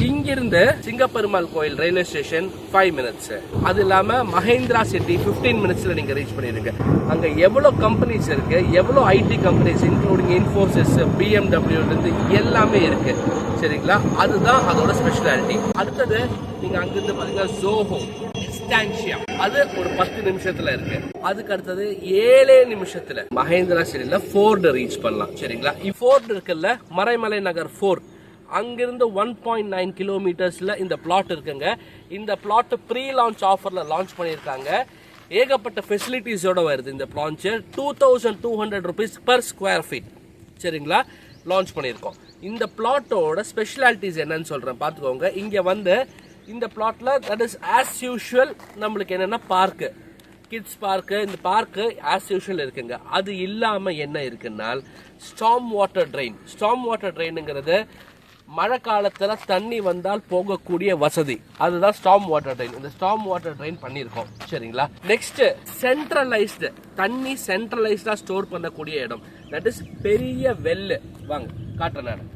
இங்கிருந்து சிங்கப்பெருமாள் கோயில் railway station 5 minutes. அது இல்லாம மஹேந்திரா சிட்டி 15 மினிட்ஸ்ல நீங்க ரீச் பண்ணிருங்க. அங்க எவ்வளவு கம்பெனிஸ் இருக்கு, எவ்வளவு IT companies including Infosys, BMW இருந்து எல்லாமே இருக்கு. சரிங்களா, அதுதான் அதோட ஸ்பெஷாலிட்டி. அடுத்தது நீங்க அங்கிருந்து பாத்தீங்கன்னா ஜோஹோ ஸ்டான்ஷியா, அது ஒரு 10 நிமிஷத்துல இருக்கு. அதுக்கு அடுத்தது 7 நிமிஷத்துல மஹேந்திரா சிட்டில ஃபோர்டு ரீச் பண்ணலாம். சரிங்களா, ஃபோர்டு இருக்குல்ல, மறைமலை நகர் 4, அங்கிருந்து 1.9 கிலோமீட்டர்ஸ்ல இந்த பிளாட் இருக்குங்க. இந்த பிளாட் ப்ரீ லான்ச் ஆஃபர்ல லான்ச் பண்ணியிருக்காங்க. ஏகப்பட்ட ஃபெசிலிட்டிஸோட வருது இந்த Blanche. 2200 rupees per square feet. சரிங்களா, லான்ச் பண்ணியிருக்கோம். இந்த பிளாட்டோட ஸ்பெஷாலிட்டிஸ் என்னன்னு சொல்றேன், பார்த்துக்கோங்க. இங்க வந்து இந்த பிளாட்ல தட் இஸ் ஆஸ் யூஷுவல் நம்மளுக்கு என்னன்னா பார்க்கு, கிட்ஸ் பார்க்கு, இந்த பார்க்கு ஆஸ் யூஷுவல் இருக்குங்க. அது இல்லாம என்ன இருக்குன்னா storm water drain. Storm water ட்ரெயினுங்கிறது மழை காலத்துல தண்ணி வந்தால் போகக்கூடிய வசதி, அதுதான் ஸ்டார்ம் வாட்டர் ட்ரெயின். இந்த ஸ்டார்ம் வாட்டர் ட்ரெயின் பண்ணியிருக்கோம். சரிங்களா, நெக்ஸ்ட் சென்ட்ரலைஸ்டு தண்ணி, சென்ட்ரலைஸ்டா ஸ்டோர் பண்ணக்கூடிய இடம், தட் இஸ் பெரிய வெல்லு. வாங்க காட்டுறேன் நான்.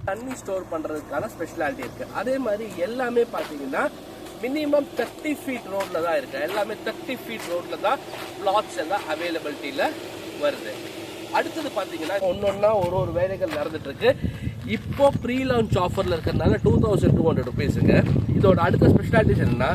தண்ணி ஸ்டோர் பண்றதுக்கான ஸ்பெஷாலிட்டி இருக்கு. அதே மாதிரி எல்லாமே பாத்தீங்கன்னா மினிமம் 30 ஃபீட் ரோட்ல தான் இருக்கு. எல்லாமே 30 ஃபீட் ரோட்ல தான் பிளாட்ஸ் எல்லாம் அவைலபிலிட்டியில வருது. அடுத்தது பாத்தீங்கன்னா ஒன்னொன்னா ஒரு வேலைகள் நடந்துட்டு இருக்கு. இப்போ ப்ரீ லான்ச் ஆஃபர்ல இருக்கிறதுனால 2200 rupeesங்க. இதோட அடுத்த ஸ்பெஷாலிட்டிஸ் என்னன்னா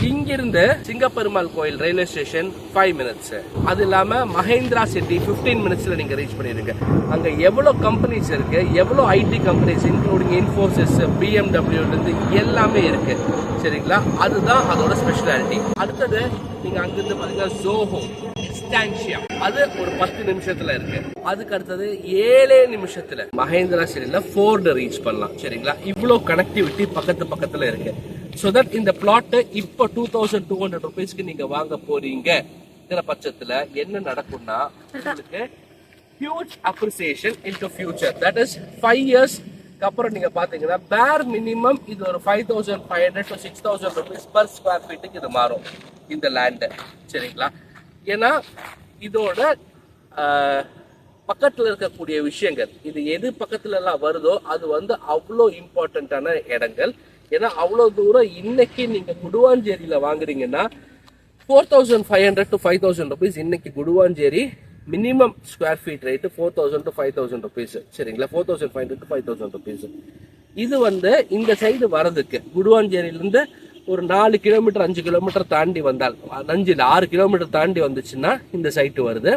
இங்கிருந்து சிங்கப்பெருமாள் கோயில் ரயில்வே ஸ்டேஷன் 5 மினிட்ஸ். அது இல்லாம மஹேந்திரா சிட்டி 15 மினிட்ஸ்ல நீங்க ரீச் பண்ணிருங்க. அங்க எவ்வளவு கம்பெனிஸ் இருக்கு, எவ்வளவு IT companies including Infosys, BMW இருந்து எல்லாமே இருக்கு. சரிங்களா, அதுதான் அதோட ஸ்பெஷாலிட்டி. அடுத்தது நீங்க அங்கிருந்து பாத்தீங்கன்னா ஜோஹோ ஸ்டான்ஷியா, அது ஒரு 10 நிமிஷத்துல இருக்கு. அதுக்கு அடுத்தது 7 நிமிஷத்துல மஹேந்திரா சிட்டில ஃபோர்டு ரீச் பண்ணலாம். சரிங்களா, இவ்வளவு கனெக்டிவிட்டி பக்கத்துல இருக்கு. சோ தட் இந்த பிளாட் இப்போ 2200 rupeesக்கு நீங்க வாங்க போறீங்க பட்சத்துல என்ன நடக்கும்னா உங்களுக்கு huge appreciation into future. That is 5 years அப்புறம் நீங்க பாத்தீங்கன்னா பேர் மினிமம் இது ஒரு 5500 to 6000 rupees per square feet இது மாறும் இந்த லேண்ட். சரிங்களா, ஏன்னா இதோட பக்கத்துல இருக்கக்கூடிய விஷயங்கள், இது எது பக்கத்துல எல்லாம் வருதோ அது வந்து அவ்வளோ இம்பார்ட்டன்டான இடங்கள். ஏன்னா அவ்வளவு தூரம் இன்னைக்கு நீங்க குடுவாஞ்சேரியில வாங்குறீங்கன்னா 4500 to 5000 rupees. இன்னைக்கு Guduvanchery minimum square feet rate 4000 to 5000 rupees. சரிங்களா, 4500 to 5000 rupees. இது வந்து இந்த சைடு வரதுக்கு குடுவாஞ்சேரியிலிருந்து ஒரு 4 கிலோமீட்டர் 5 கிலோமீட்டர் தாண்டி வந்தால், 6 கிலோமீட்டர் தாண்டி வந்துச்சுன்னா இந்த சைட்டு வருது.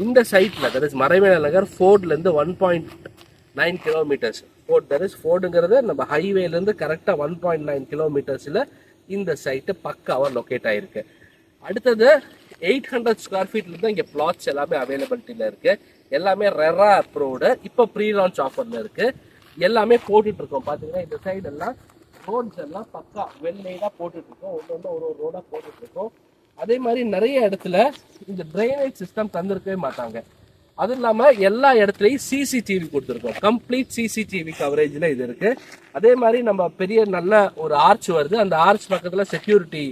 இந்த சைட்ல தட் இஸ் மறைமலை நகர் ஃபோர்ட்ல இருந்து 1.9 கிலோமீட்டர்ஸ். ஃபோர்டுங்கிறது நம்ம ஹைவேல இருந்து கரெக்டா 1.9 கிலோமீட்டர்ஸ்ல இந்த சைட்டு பக்காவா லொகேட் ஆயிருக்கு. அடுத்தது 800 ஸ்கொயர் ஃபீட்ல இருந்து இங்க பிளாட்ஸ் எல்லாமே அவைலபிலிட்டியில இருக்கு. எல்லாமே ரெரா அப்ரூவ்டு. இப்போ ப்ரீ லான்ச் ஆஃபர்ல இருக்கு. எல்லாமே போட்டுட்டு இருக்கோம். பாத்தீங்கன்னா இந்த சைடு எல்லாம் ரோட்ஸ் எல்லாம் பக்கா வெள்ளையா போட்டுட்டு இருக்கோம். ஒன்னொன்னு ஒரு ரோடா போட்டுட்டு இருக்கோம். அதே மாதிரி நிறைய இடத்துல இந்த டிரைனேஜ் சிஸ்டம் தந்திருக்கவே மாட்டாங்க. அது இல்லாம எல்லா இடத்துலயும் சிசிடிவி கொடுத்துருக்கோம். கம்ப்ளீட் சிசிடிவி கவரேஜ்ல இது இருக்கு. அதே மாதிரி நம்ம பெரிய நல்ல ஒரு ஆர்ச் வருது. அந்த ஆர்ச் பக்கத்துல செக்யூரிட்டி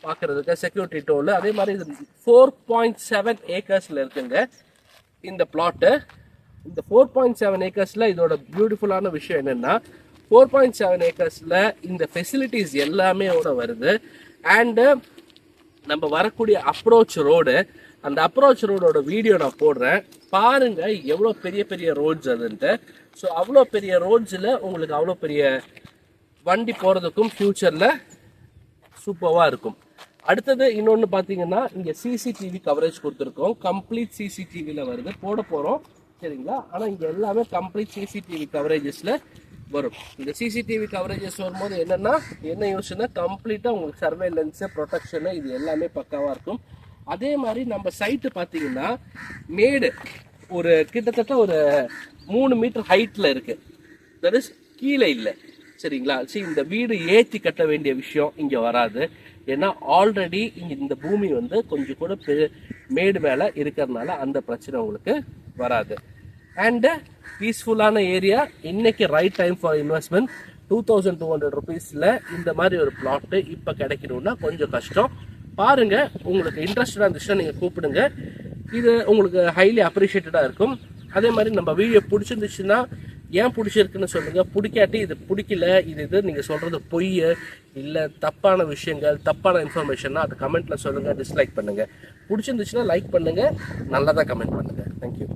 பாக்குறதுக்கு செக்யூரிட்டி டோல். அதே மாதிரி இது 4.7 ஏக்கர்ஸ்ல இருக்குங்க இந்த பிளாட்டு. இந்த 4.7 ஏக்கர்ஸ்ல இதோட பியூட்டிஃபுல்லான விஷயம் என்னன்னா 4.7 ஏக்கர்ஸ்ல இந்த ஃபெசிலிட்டிஸ் எல்லாமே வருது. அண்ட் நம்ம வரக்கூடிய அப்ரோச் ரோடு, அந்த அப்ரோச் ரோடோட வீடியோ நான் போடுறேன், பாருங்க எவ்வளோ பெரிய பெரிய ரோட்ஸ் அதுன்ட்டு. ஸோ அவ்வளோ பெரிய ரோட்ஸில் உங்களுக்கு அவ்வளோ பெரிய வண்டி போகிறதுக்கும் ஃபியூச்சரில் சூப்பராக இருக்கும். அடுத்தது இன்னொன்று பார்த்தீங்கன்னா இங்கே சிசிடிவி கவரேஜ் கொடுத்துருக்கோம். கம்ப்ளீட் சிசிடிவியில் வருது, போட போகிறோம். சரிங்களா, ஆனால் இங்கே எல்லாமே கம்ப்ளீட் சிசிடிவி கவரேஜஸில் வரும். இந்த சிசிடிவி கவரேஜஸ் வரும்போது என்ன யூஸ்னா கம்ப்ளீட்டாக உங்களுக்கு சர்வேலன்ஸு, ப்ரொடெக்ஷனு இது எல்லாமே பக்காவாக இருக்கும். அதே மாதிரி நம்ம சைட்டு பார்த்தீங்கன்னா மேடு ஒரு கிட்டத்தட்ட ஒரு 3 மீட்டர் ஹைட்டில் இருக்கு. தட் இஸ் கீழே இல்லை. சரிங்களா, சரி இந்த வீடு ஏற்றி கட்ட வேண்டிய விஷயம் இங்கே வராது. ஏன்னா ஆல்ரெடி இங்கே இந்த பூமி வந்து கொஞ்சம் கூட மேடு மேலே இருக்கிறதுனால அந்த பிரச்சனை உங்களுக்கு வராது. அண்டு பீஸ்ஃபுல்லான ஏரியா. இன்னைக்கு ரைட் டைம் ஃபார் இன்வெஸ்ட்மெண்ட். 2200 rupeesல இந்த மாதிரி ஒரு பிளாட்டு இப்போ கிடைக்கணும்னா கொஞ்சம் கஷ்டம். பாருங்க, உங்களுக்கு இன்ட்ரெஸ்டடாக இருந்துச்சுன்னா நீங்கள் கூப்பிடுங்க. இது உங்களுக்கு ஹைலி அப்ரிஷியேட்டடாக இருக்கும். அதே மாதிரி நம்ம வீடியோ பிடிச்சிருந்துச்சுன்னா ஏன் பிடிச்சிருக்குன்னு சொல்லுங்கள். பிடிக்காட்டி இது பிடிக்கல, இது நீங்கள் சொல்கிறது பொய் இல்லை தப்பான விஷயங்கள், தப்பான இன்ஃபர்மேஷன்னா அது கமெண்ட்டில் சொல்லுங்கள். டிஸ்லைக் பண்ணுங்கள். பிடிச்சிருந்துச்சுன்னா லைக் பண்ணுங்கள், நல்லதாக கமெண்ட் பண்ணுங்கள். தேங்க்யூ.